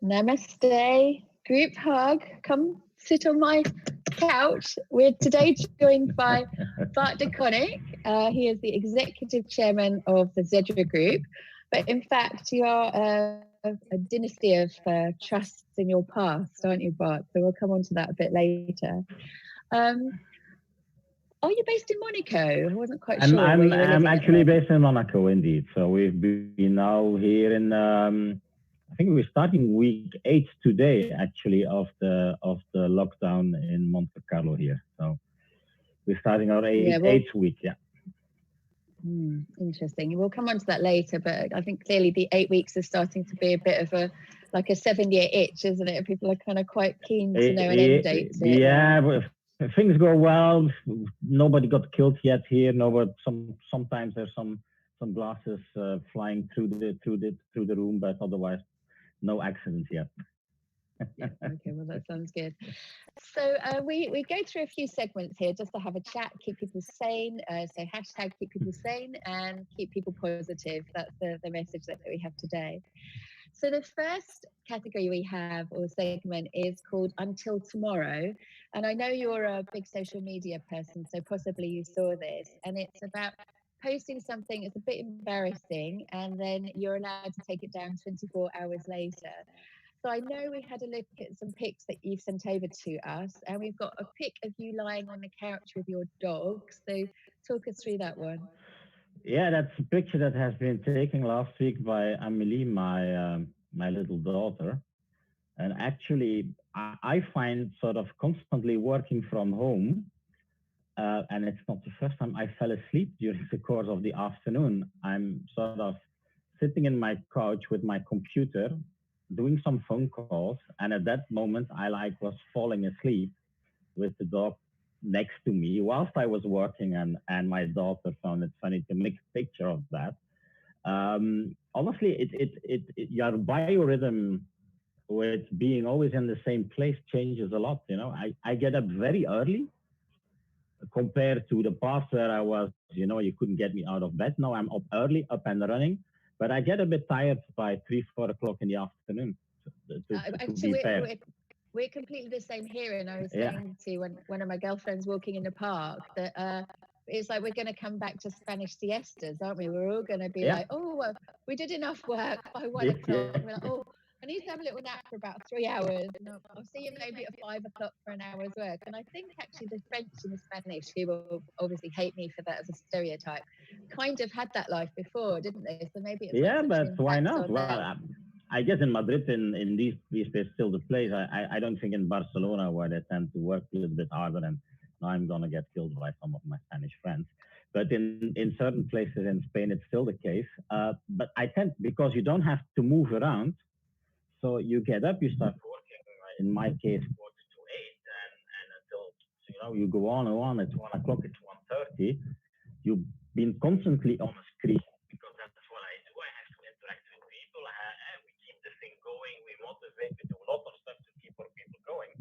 Namaste. Group hug. Come sit on my couch. We're today joined by Bart Deconinck. He is the executive chairman of the ZEDRA Group. But in fact, you are a dynasty of trusts in your past, aren't you, Bart? So we'll come on to that a bit later. Are you based in Monaco? I wasn't quite sure. I'm actually based in Monaco, indeed. So we've been now here in, I think we're starting week 8 today, actually, of the lockdown in Monte Carlo here. So we're starting our eighth week, yeah. Interesting. We'll come on to that later, but I think clearly the 8 weeks is starting to be a bit of a 7-year itch, isn't it? People are kind of quite keen to know an end date. Yeah, but if things go well, nobody got killed yet here. Sometimes there's some glasses flying through the room, but otherwise no accidents yet. Yeah, okay, well that sounds good. So we go through a few segments here just to have a chat, keep people sane. So hashtag keep people sane and keep people positive. That's the message that we have today. So the first category we have, or segment, is called Until Tomorrow. And I know you're a big social media person, so possibly you saw this. And it's about posting something that's a bit embarrassing, and then you're allowed to take it down 24 hours later. So I know we had a look at some pics that you've sent over to us, and we've got a pic of you lying on the couch with your dog. So talk us through that one. Yeah, that's a picture that has been taken last week by Amelie, my little daughter. And actually, I find sort of constantly working from home, and it's not the first time I fell asleep during the course of the afternoon. I'm sort of sitting in my couch with my computer, doing some phone calls, and at that moment I was falling asleep with the dog next to me whilst I was working, and my daughter found it funny to make a picture of that. Honestly, your biorhythm with being always in the same place changes a lot. You know, I get up very early compared to the past where I was, you couldn't get me out of bed. Now I'm up early, up and running, but I get a bit tired by 3-4 o'clock in the afternoon. We're completely the same here. And I was saying to one of my girlfriends walking in the park that it's like we're going to come back to Spanish siestas, aren't we? We're all going to be like, oh, well, we did enough work by 1 o'clock. We're like, oh, I need to have a little nap for about 3 hours. And I'll see you maybe at 5 o'clock for an hour's work. And I think actually the French and the Spanish, who will obviously hate me for that as a stereotype, kind of had that life before, didn't they? So maybe it's but why not? Well, I guess in Madrid, in these places, still the place. I don't think in Barcelona, where they tend to work a little bit harder, and now I'm going to get killed by some of my Spanish friends. But in certain places in Spain, it's still the case. But I tend, because you don't have to move around, so you get up, you start working, in my case, 4 to 8, and until, you go on and on, it's 1 o'clock, it's 1:30. You've been constantly on a screen, because that's what I do. I have to interact with people. We keep the thing going. We motivate. We do a lot of stuff to keep our people going.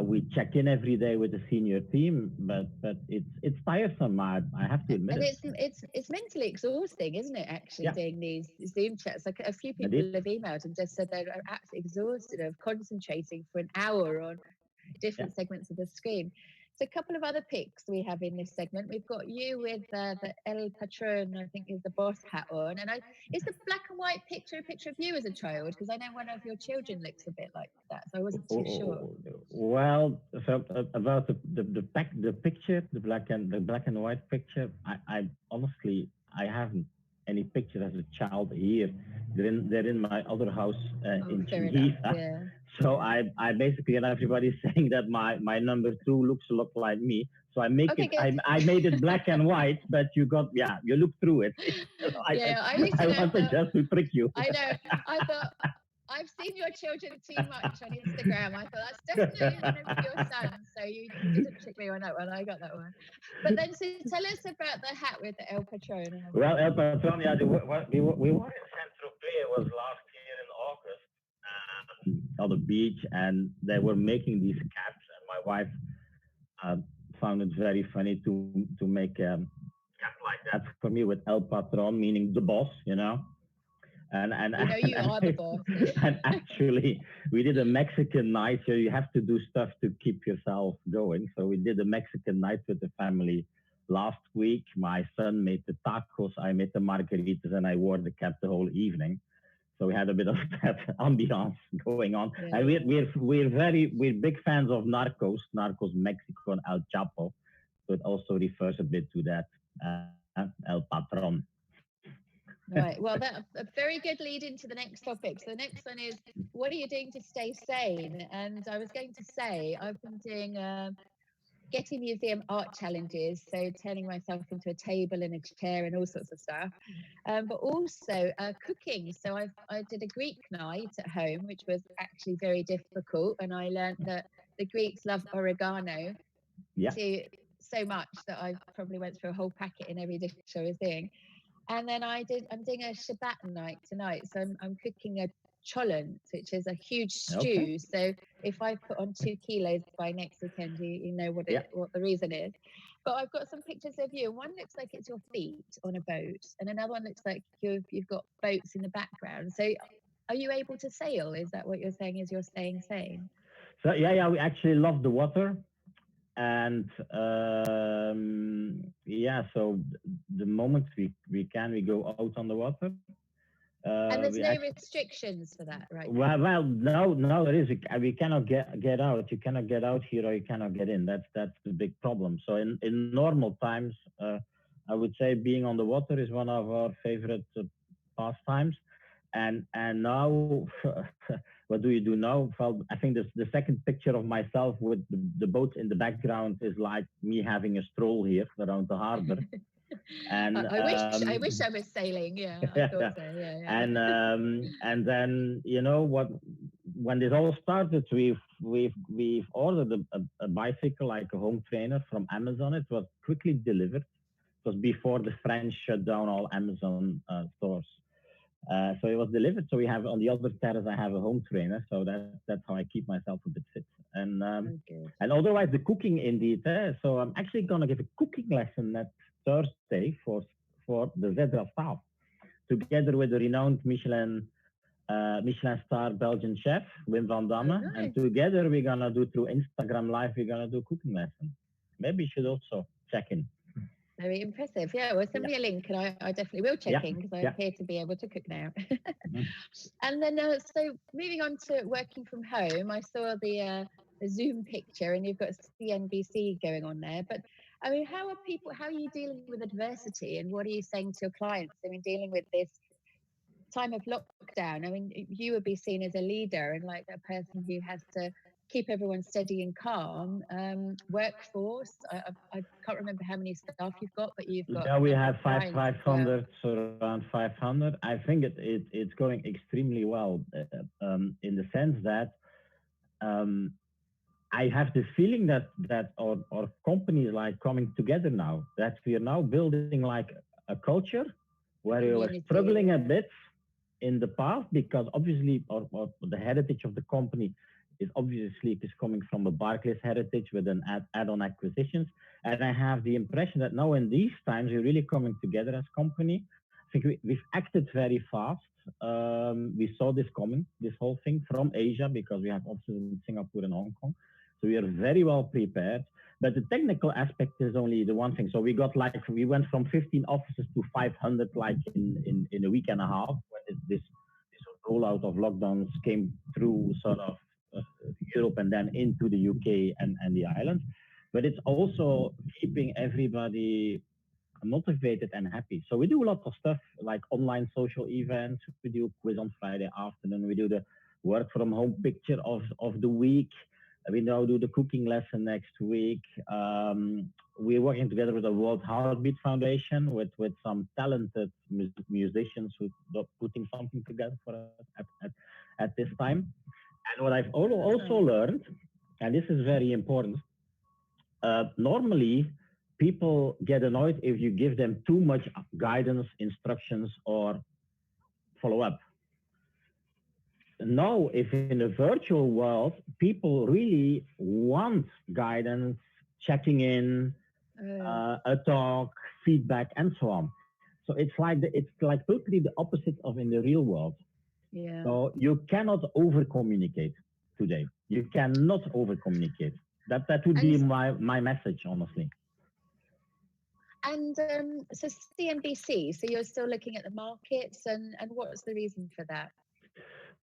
We check in every day with the senior team, but it's tiresome. I have to admit it. And it's mentally exhausting, isn't it? Actually, doing these Zoom chats. Like a few people have emailed and just said they're absolutely exhausted of concentrating for an hour on different segments of the screen. So a couple of other pics we have in this segment. We've got you with the El Patron, I think is the boss hat on. And is the black and white picture a picture of you as a child? Because I know one of your children looks a bit like that, so I wasn't too sure. Well, so about the picture, the black and white picture, I honestly, I haven't any picture as a child here. They're in my other house in Geneva. So I basically, and everybody's saying that my number 2 looks a lot like me. So I made it black and white, but you look through it. I wanted just to trick you. I know. I thought, I've seen your children too much on Instagram. I thought that's definitely one of your sons. So you didn't trick me on that one. I got that one. But then, so tell us about the hat with the El Patron. Well, El Patron, we were in Saint-Tropez. It was last year in August on the beach, and they were making these caps. And my wife found it very funny to make a cap like that for me with El Patron, meaning the boss, And You know you are the boss. and actually, we did a Mexican night. So you have to do stuff to keep yourself going. So we did a Mexican night with the family last week. My son made the tacos, I made the margaritas, and I wore the cap the whole evening. So we had a bit of that ambiance going on, Yeah. and we're big fans of Narcos Mexico and El Chapo. So it also refers a bit to that El Patron. Right. Well, that's a very good lead into the next topic. So the next one is, what are you doing to stay sane? And I was going to say, I've been doing getting museum art challenges, so turning myself into a table and a chair and all sorts of stuff. But also cooking. So I did a Greek night at home, which was actually very difficult, and I learned that the Greeks love oregano Yeah. so much that I probably went through a whole packet in every dish I was doing. And then I'm doing a Shabbat night tonight. So I'm cooking a cholent, which is a huge stew. Okay. So if I put on 2 kilos by next weekend, you know what Yeah. what the reason is. But I've got some pictures of you. One looks like it's your feet on a boat, and another one looks like you've got boats in the background. So are you able to sail? Is that what you're saying? Is you're staying sane? So yeah, we actually love the water, and yeah. So the moment we can, we go out on the water. And We there's no actually restrictions for that right now. well, no, there is. We cannot get out. You cannot get out here, or you cannot get in. That's the big problem. So in normal times, I would say being on the water is one of our favorite pastimes. And now, what do you do now? Well, I think the second picture of myself with the boat in the background is like me having a stroll here around the harbor. And I wish I was sailing. Yeah, I yeah, thought so. Yeah. and then what when this all started, we've ordered a bicycle, like a home trainer, from Amazon. It was quickly delivered. It was before the French shut down all Amazon stores. So it was delivered. So we have on the other terrace, I have a home trainer. So that's how I keep myself a bit fit. Good. And otherwise, the cooking indeed. So I'm actually gonna give a cooking lesson next Thursday for the ZEDRA staff, together with the renowned Michelin star Belgian chef Wim van Oh, Damme, and nice. together we're gonna do through Instagram Live. We're gonna do cooking lesson. Maybe you should also check in. Very impressive. Yeah, well, send Yeah, me a link and I definitely will check yeah, in because I yeah. appear to be able to cook now. Mhm. And then, so moving on to working from home, I saw the Zoom picture and you've got CNBC going on there. But I mean, how are you dealing with adversity and what are you saying to your clients? I mean, dealing with this time of lockdown, I mean, you would be seen as a leader and like a person who has to keep everyone steady and calm. Workforce, I can't remember how many staff you've got, but you've got Yeah, a we number have of clients as well. 500, so around 500. I think it's going extremely well, in the sense that um, I have the feeling that our companies like coming together now, that we are now building like a culture A where we were community, struggling a yeah. bit in the past, because obviously or the heritage of the company is obviously, it is coming from a Barclays heritage with an add-on acquisitions. And I have the impression that now in these times we're really coming together as company. I think we've acted very fast. We saw this coming, this whole thing from Asia, because we have offices in Singapore and Hong Kong. So we are very well prepared. But the technical aspect is only the one thing. So we went from 15 offices to 500 like in a week and a half, when this rollout of lockdowns came through sort of uh, Europe and then into the UK and the islands. But it's also keeping everybody motivated and happy. So we do a lot of stuff like online social events. We do a quiz on Friday afternoon. We do the work from home picture of the week. We now do the cooking lesson next week. We're working together with the World Heartbeat Foundation with some talented musicians who are putting something together for us at this time. And what I've also learned, and this is very important, normally people get annoyed if you give them too much guidance, instructions, or follow up. Now, if in a virtual world, people really want guidance, checking in, Oh, a talk, feedback, and so on. So it's like totally the opposite of in the real world. Yeah. So you cannot over communicate today. You cannot over communicate. That would be And my message, honestly. and so CNBC, so you're still looking at the markets, and what's the reason for that?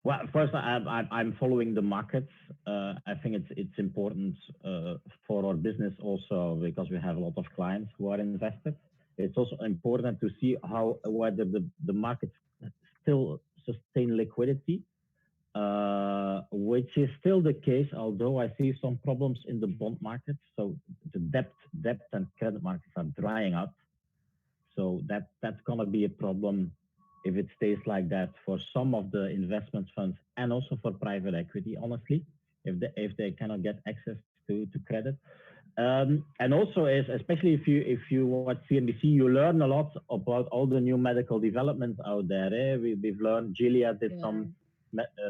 Well, first, I'm following the markets. I think it's important for our business also because we have a lot of clients who are invested. It's also important to see how whether the markets still sustain liquidity, which is still the case, although I see some problems in the bond markets. So the debt and credit markets are drying up. So that's going to be a problem if it stays like that for some of the investment funds and also for private equity, honestly, if they cannot get access to credit. And also is especially if you watch CNBC, you learn a lot about all the new medical developments out there. We've learned Gilead did some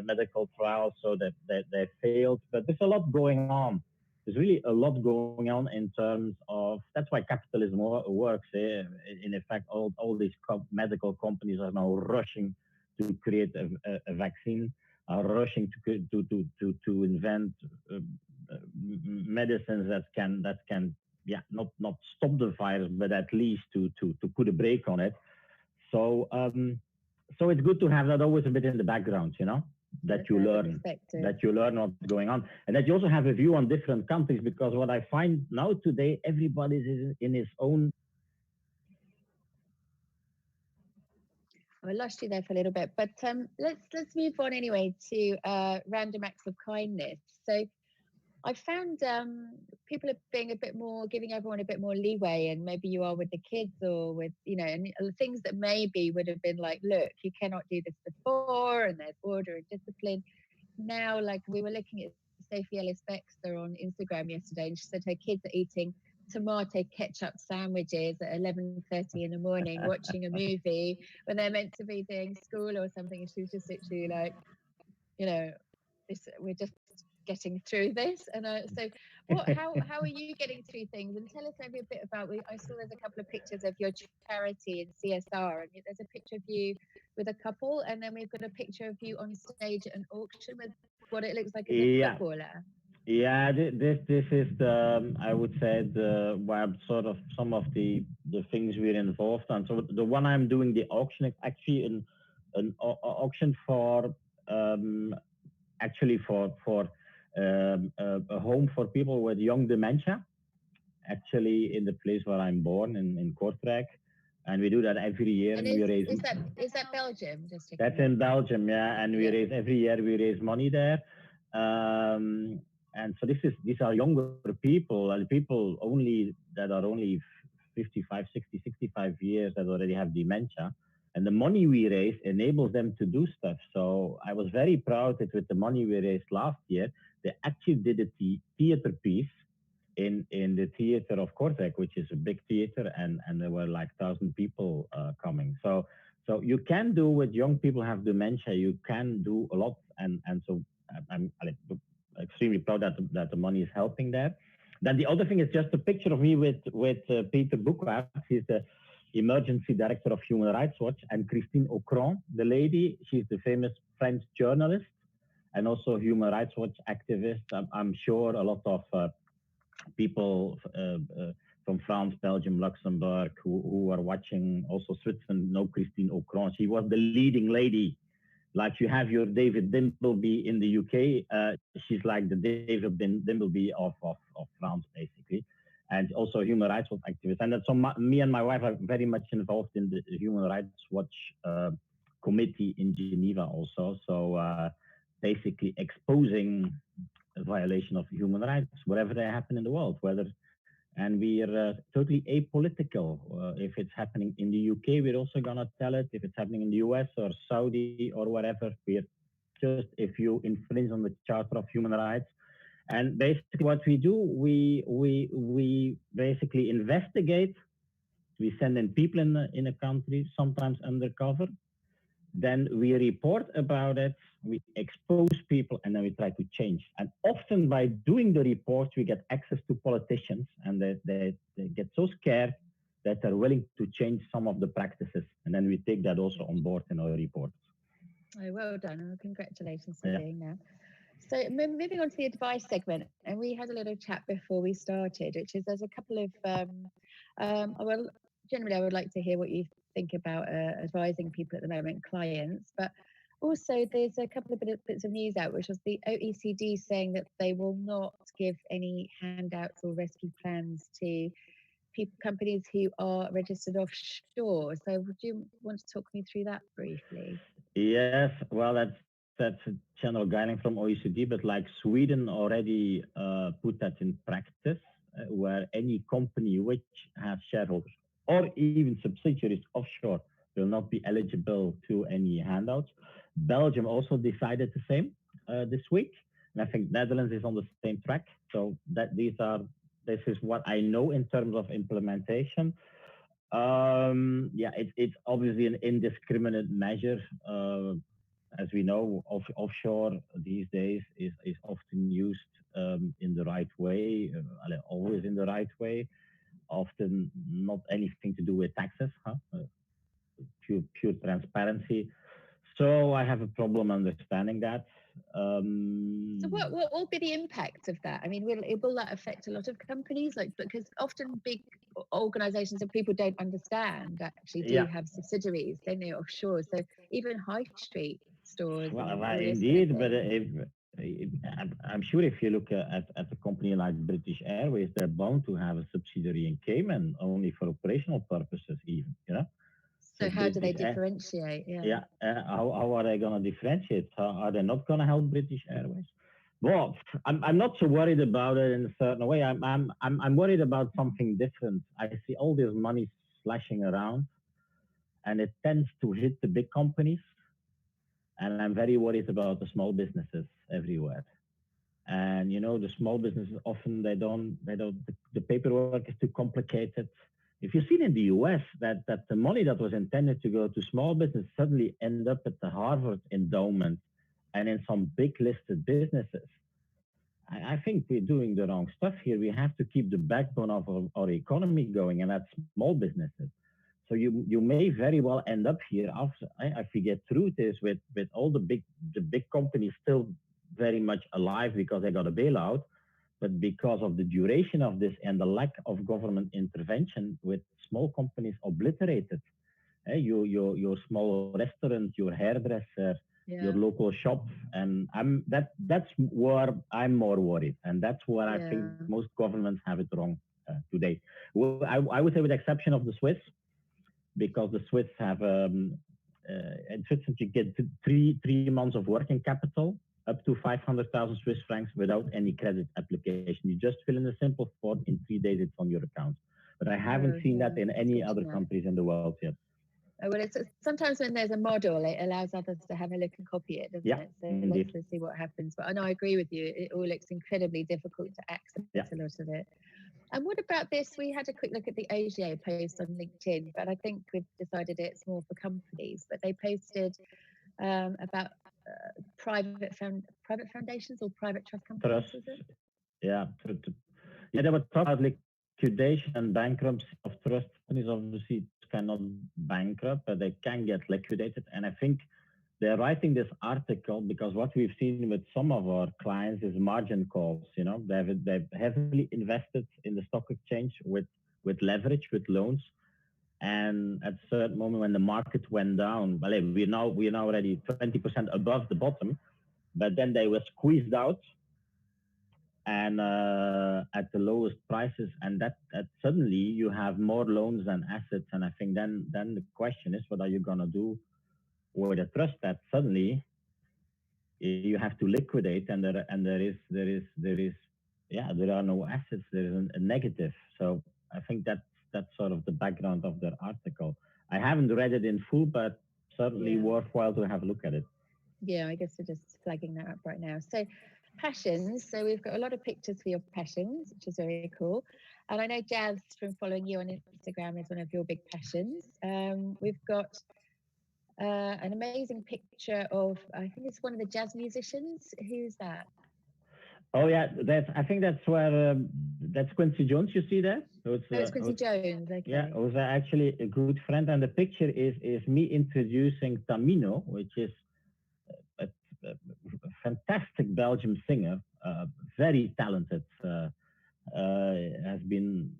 medical trials so that they failed, but there's a lot going on. There's really a lot going on in terms of that's why capitalism works. In effect, all these medical companies are now rushing to create a vaccine, are rushing to invent medicines that can not stop the virus, but at least to put a brake on it. So so it's good to have that always a bit in the background, that you learn what's going on, and that you also have a view on different countries. Because what I find now today, everybody's in his own. I lost you there for a little bit, but let's move on anyway to random acts of kindness. So I found people are being a bit more, giving everyone a bit more leeway, and maybe you are with the kids or with, and things that maybe would have been like, look, you cannot do this before, and there's order and discipline. Now, like we were looking at Sophie Ellis Bextor on Instagram yesterday, and she said her kids are eating tomato ketchup sandwiches at 11:30 in the morning, watching a movie when they're meant to be doing school or something. And she was just literally like, we're just getting through this. And so how are you getting through things? And tell us maybe a bit about, I saw there's a couple of pictures of your charity and CSR, and there's a picture of you with a couple, and then we've got a picture of you on stage at an auction with what it looks like as a footballer. Yeah, this is the, I would say, the web sort of some of the things we're involved on. So the one I'm doing, the auction, is actually an auction for actually for a home for people with young dementia, actually in the place where I'm born in Kortrijk. And we do that every year. And is that Belgium? That's in Belgium, yeah. And we raise every year. We raise money there. And so these are younger people, and people that are only 55, 60, 65 years that already have dementia. And the money we raise enables them to do stuff. So I was very proud that with the money we raised last year, they actually did a theater piece in the theater of Kortrijk, which is a big theater, and there were like 1,000 people coming. So you can do with young people who have dementia, you can do a lot, and so I'm extremely proud that the money is helping there. Then the other thing is just a picture of me with Peter Bouckaert. He's the emergency director of Human Rights Watch, and Christine Ocran, the lady, she's the famous French journalist and also Human Rights Watch activist. I'm sure a lot of people from France, Belgium, Luxembourg who are watching, also Switzerland, know Christine Ocran. She was the leading lady. Like you have your David Dimbleby in the UK, she's like the David Dimbleby of France, basically. And also Human Rights Watch activist. And so me and my wife are very much involved in the Human Rights Watch committee in Geneva also. So basically exposing a violation of human rights, wherever they happen in the world, and we are totally apolitical. If it's happening in the UK, we're also going to tell it. If it's happening in the US or Saudi or whatever, we're just, if you infringe on the Charter of Human Rights. And basically what we do, we basically investigate. We send in people in a country, sometimes undercover. Then we report about it, we expose people, and then we try to change. And often by doing the report, we get access to politicians, and they get so scared that are willing to change some of the practices. And then we take that also on board in our reports. Oh, well done. And congratulations for Yeah. doing that. So moving on to the advice segment, and we had a little chat before we started, which is there's a couple of, well, generally I would like to hear what you think about advising people at the moment, clients, but also there's a couple of bits of news out, which was the OECD saying that they will not give any handouts or rescue plans to companies who are registered offshore. So would you want to talk me through that briefly? Yes, well, that's a general guideline from OECD, but like Sweden already put that in practice, where any company which has shareholders or even subsidiaries offshore will not be eligible to any handouts. Belgium also decided the same this week, and I think Netherlands is on the same track. So that this is what I know in terms of implementation. Yeah, it's obviously an indiscriminate measure. As we know, offshore these days is often used in the right way, always in the right way, often not anything to do with taxes, huh? Pure transparency. So I have a problem understanding that. So what will be the impact of that? I mean, will that affect a lot of companies? Like, because often big organizations and people don't understand actually do Yeah, have subsidiaries, don't they, offshore? So even high street stores and well, all this kind of indeed, but thing. I'm sure if you look at a company like British Airways, they're bound to have a subsidiary in Cayman only for operational purposes, even, you know. So So how do they British Air, differentiate? Yeah. yeah, how are they going to differentiate? How, are they not going to help British Airways? Well, I'm not so worried about it in a certain way. I'm worried about something different. I see all this money slashing around, and it tends to hit the big companies, and I'm very worried about the small businesses everywhere. And you know, the small businesses often the paperwork is too complicated. If you've seen in the US that the money that was intended to go to small business suddenly end up at the Harvard endowment and in some big listed businesses, I think we're doing the wrong stuff here. We have to keep the backbone of our economy going, and that's small businesses. So you may very well end up here after if we get through this with all the big companies still very much alive because they got a bailout, but because of the duration of this and the lack of government intervention, with small companies obliterated. Your small restaurant, your hairdresser, your Yeah. local shop, and that's where I'm more worried, and that's where I think Yeah. most governments have it wrong today. Well, I would say, with the exception of the Swiss, because the Swiss have in Switzerland you get three months of working capital up to 500,000 Swiss francs without any credit application. You just fill in a simple form. In 3 days, it's on your account. But I haven't Oh, seen that yeah. in That's any good to other know. countries in the world yet. Oh, well, it's sometimes when there's a model, it allows others to have a look and copy it, doesn't Yeah, it? So indeed. let's see what happens. But I know I agree with you. It all looks incredibly difficult to access Yeah. a lot of it. And what about this? We had a quick look at the AGA post on LinkedIn, but I think we've decided it's more for companies. But they posted about private foundations or private trust companies, Trust. was it? Yeah. Yeah, they were talking about liquidation and bankruptcy of trust companies. Obviously, cannot bankrupt, but they can get liquidated. And I think they're writing this article because what we've seen with some of our clients is margin calls. You know, they've heavily invested in the stock exchange with leverage, with loans. And at a certain moment when the market went down, well, we're now already 20% above the bottom, but then they were squeezed out and at the lowest prices, and that suddenly you have more loans than assets. And I think then the question is, what are you gonna do with a trust that suddenly you have to liquidate, and there is yeah, there are no assets, there is a negative. So I think that's sort of the background of their article. I haven't read it in full, but certainly Yeah. worthwhile to have a look at it. Yeah, I guess we're just flagging that up right now. So passions. So we've got a lot of pictures for your passions, which is very cool. And I know Jazz, from following you on Instagram, is one of your big passions. We've got an amazing picture of, I think it's one of the jazz musicians. Who's that? Oh yeah, I think that's where that's Quincy Jones. You see that? So Oh, it's Quincy Jones. yeah, Okay. it was actually a good friend, and the picture is me introducing Tamino, which is a, a fantastic Belgian singer, very talented. Has been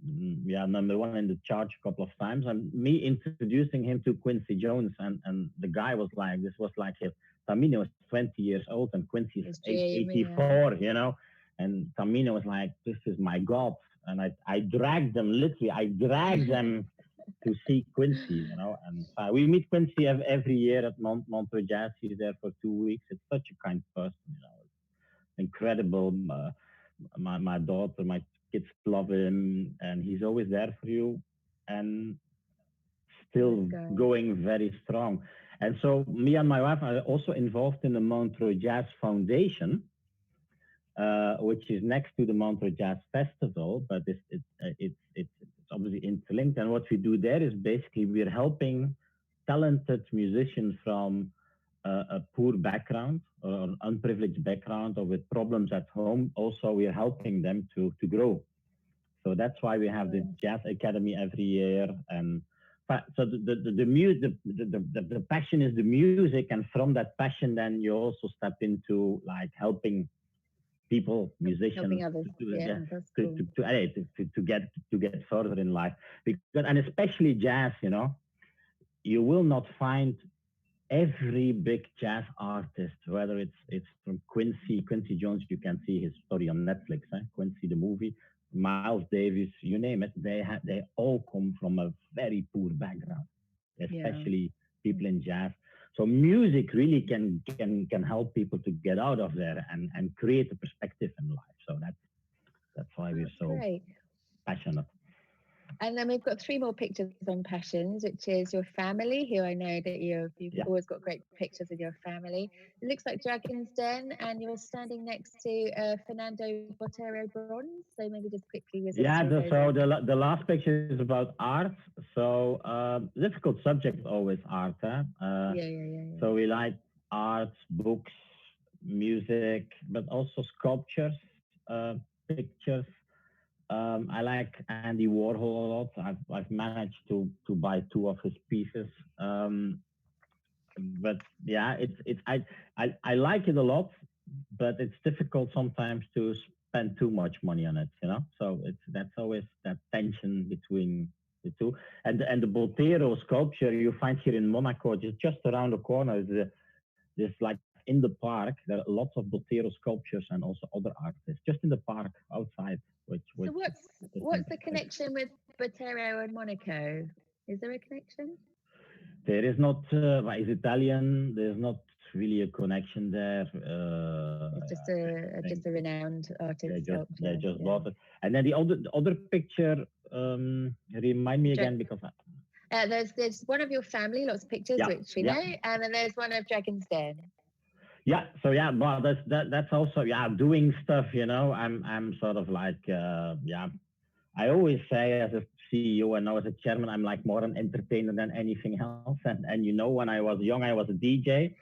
yeah number 1 in the chart a couple of times, and me introducing him to Quincy Jones, and the guy was like, this was like his Tamino is 20 years old and Quincy's His dream, yeah. 84, you know, and Tamino was like, this is my god, and I dragged them literally, I dragged them to see Quincy, you know, and we meet Quincy every year at Montreux Jazz. He's there for 2 weeks. It's such a kind person, you know, incredible. My daughter, my kids love him, and he's always there for you, and still going very strong. And so, me and my wife are also involved in the Montreux Jazz Foundation, which is next to the Montreux Jazz Festival, but it's obviously interlinked. And what we do there is basically we're helping talented musicians from a poor background or an unprivileged background or with problems at home. Also, we are helping them to grow. So that's why we have the Jazz Academy every year. And so the passion is the music, and from that passion, then you also step into like helping people, musicians, to get further in life. Because, and especially jazz, you know, you will not find every big jazz artist, whether it's from Quincy Jones, you can see his story on Netflix, Quincy the movie, Miles Davis, you name it, they all come from a very poor background, especially people in jazz. So music really can help people to get out of there and create a perspective in life. So that's why we're so passionate. And then we've got 3 more pictures on passions, which is your family, who I know that you've always got great pictures of your family. It looks like Dragon's Den, and you're standing next to Fernando Botero bronze. So maybe just quickly visit. So the last picture is about art. So difficult subject always art. So we like art, books, music, but also sculptures, pictures. I like Andy Warhol a lot. I've managed to buy 2 of his pieces. But yeah, I like it a lot, but it's difficult sometimes to spend too much money on it, you know. So that's always that tension between the two. And the Botero sculpture you find here in Monaco, just around the corner, there's like in the park, there are lots of Botero sculptures and also other artists just in the park outside. So what's the connection with Botero and Monaco? Is there a connection? There is not. He's Italian. There's not really a connection there. It's just a renowned artist. They just bought it. And then the other picture. Remind me again, because there's one of your family, lots of pictures, which we know, and then there's one of Dragon's Den. Yeah. So but that's also doing stuff. You know, I'm sort of like I always say as a CEO and now as a chairman, I'm like more an entertainer than anything else. And you know, when I was young, I was a DJ,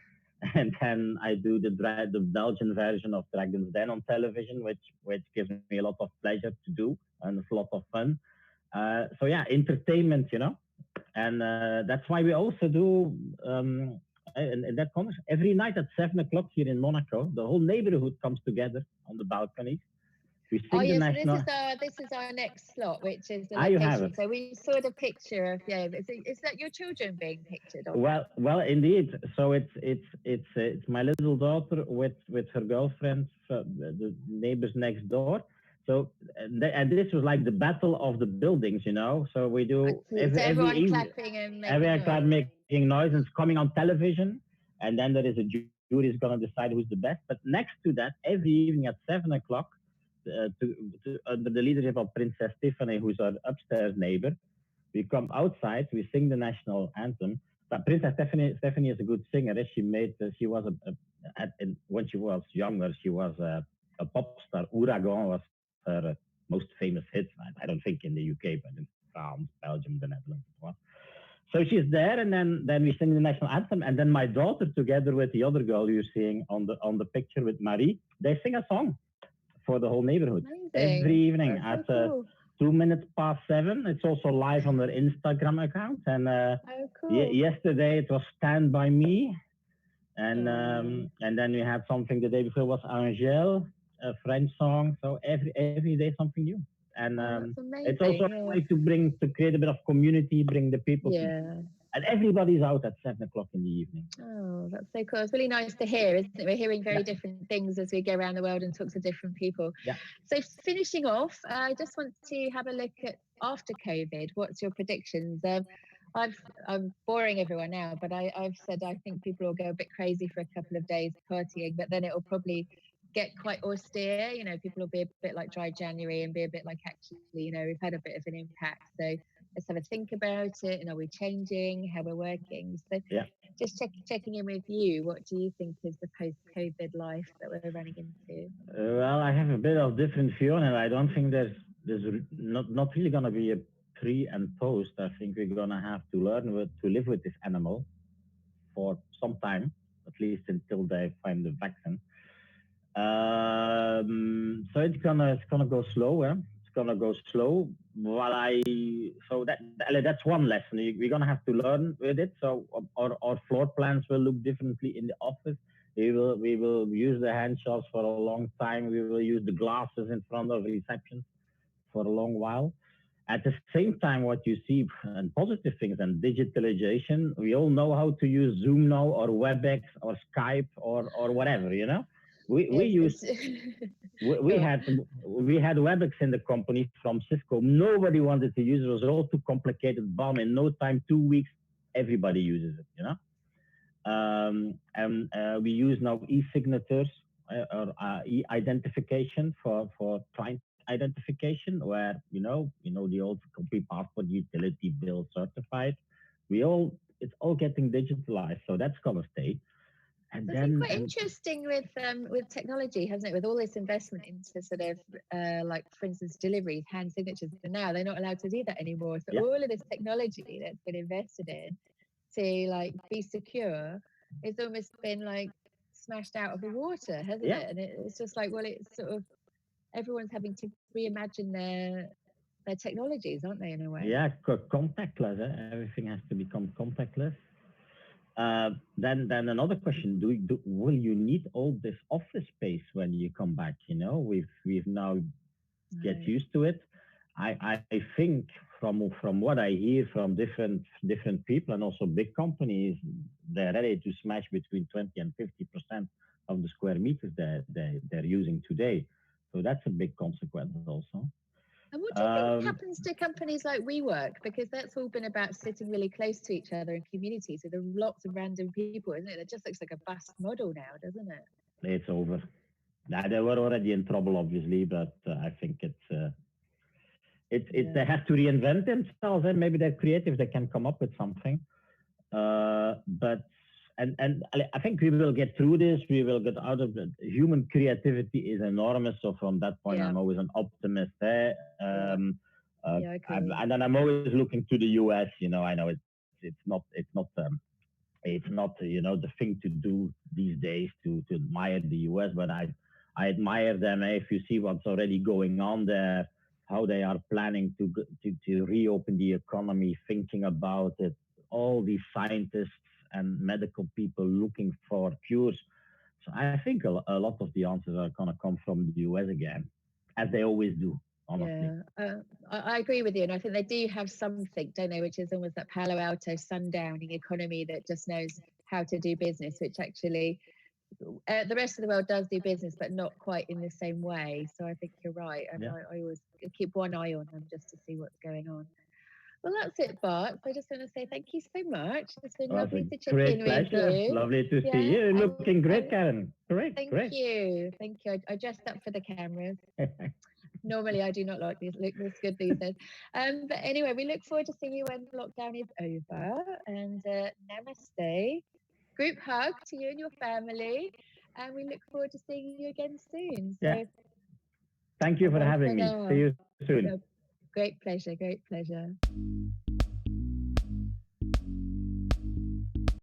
and then I do the Belgian version of Dragon's Den on television, which gives me a lot of pleasure to do, and it's a lot of fun. So entertainment, you know, and that's why we also do in that context every night at 7:00 here in Monaco. The whole neighborhood comes together on the balconies. We sing national... this is our next slot, which is the location. So we saw the picture of is that your children being pictured on? Well, indeed. So it's my little daughter with her girlfriend, the neighbors next door. So and this was like the battle of the buildings, you know. So we do everyone clapping and making noise, and it's coming on television, and then there is a jury is going to decide who's the best. But next to that, every evening at 7:00. Under the leadership of Princess Tiffany, who's our upstairs neighbor, we come outside, we sing the national anthem. But Princess Stephanie is a good singer. She was when she was younger, she was a pop star. Ouragan was her most famous hit. I don't think in the UK, but in France, Belgium, the Netherlands. So she's there, and then we sing the national anthem, and then my daughter, together with the other girl you're seeing on the picture with Marie, they sing a song. for the whole neighborhood. Every Amazing. evening That's so at cool. 2 minutes past 7. It's also live on their Instagram account. And Oh, cool. yesterday it was Stand By Me. Oh, And then we had something the day before was Angel, a French song. So every day something new. And oh, that's it's also amazing. a Yeah. way to create a bit of community, bring the people to, Yeah. and everybody's out at 7 o'clock in the evening. Oh, that's so cool. It's really nice to hear, isn't it? We're hearing very Yeah, different things as we go around the world and talk to different people. yeah. So, finishing off, I just want to have a look at after COVID. What's your predictions? I'm boring everyone now, but I've said I think people will go a bit crazy for a couple of days partying, but then it will probably get quite austere. You know, people will be a bit like dry January and be a bit like, actually, you know, we've had a bit of an impact. So let's have a think about it. And are we changing how we're working? So Yeah. just checking in with you. What do you think is the post-COVID life that we're running into? Well, I have a bit of different view on it. I don't think there's not really gonna be a pre and post. I think we're gonna have to learn to live with this animal for some time, at least until they find the vaccine. So it's gonna go slower. It's gonna go slow. While I so that's one lesson. We're gonna have to learn with it. So our floor plans will look differently in the office. We will use the handshelves for a long time. We will use the glasses in front of reception for a long while. At the same time, what you see and positive things and digitalization, we all know how to use Zoom now or WebEx or Skype or whatever, you know. We Yes, use it's we, go we on. had we had WebEx in the company from Cisco. Nobody wanted to use it. It was all too complicated. Bomb in no time, 2 weeks, everybody uses it. You know, and we use now e-signatures or e-identification for client identification, where the old complete passport, utility bill, certified. It's all getting digitalized, so that's gonna stay. And It's been then quite interesting with technology, hasn't it? With all this investment into sort of like, for instance, deliveries, hand signatures. But now they're not allowed to do that anymore. So yeah, all of this technology that's been invested in to like be secure, it's almost been like smashed out of the water, hasn't yeah, it? And it's just like, well, it's sort of everyone's having to reimagine their technologies, aren't they, in a way? yeah, contactless. Everything has to become contactless. Then another question: will you need all this office space when you come back? We've now get Right. used to it. I think from what I hear from different people and also big companies, they're ready to smash between 20 and 50% of the square meters they're using today. So that's a big consequence also. And what do you think Um, happens to companies like WeWork? Because that's all been about sitting really close to each other in communities. So there are lots of random people, isn't it? It just looks like a bus model now, doesn't it? it's over. Now, they were already in trouble, obviously, but I think it's they Yeah. have to reinvent themselves, and maybe they're creative. They can come up with something. But and I think we will get through this. We will get out of it. Human creativity is enormous. So from that point, Yeah. I'm always an optimist. Eh? Yeah. Yeah, I agree. And then I'm always looking to the US. I know it's not the thing to do these days to admire the US, but I admire them. If you see what's already going on there, how they are planning to reopen the economy, thinking about it, all these scientists and medical people looking for cures. So I think a lot of the answers are going to come from the US again, as they always do, honestly. Yeah, I agree with you, and I think they do have something, don't they, which is almost that Palo Alto sundowning economy that just knows how to do business, which actually the rest of the world does do business, but not quite in the same way. So I think you're right, and Yeah. I always keep one eye on them just to see what's going on. Well, that's it, Bart. So I just want to say thank you so much. It's been Well, it's lovely a to check in great with pleasure. you. Lovely to see Yeah, you. Looking great, and Karen. Great, thank great. you, thank you. I dressed up for the cameras. Normally, I do not like these look this good these days. But anyway, we look forward to seeing you when lockdown is over. And namaste. Group hug to you and your family. And we look forward to seeing you again soon. Yeah. So, Thank you for bye having for me. See now. you soon. No, great pleasure. Great pleasure.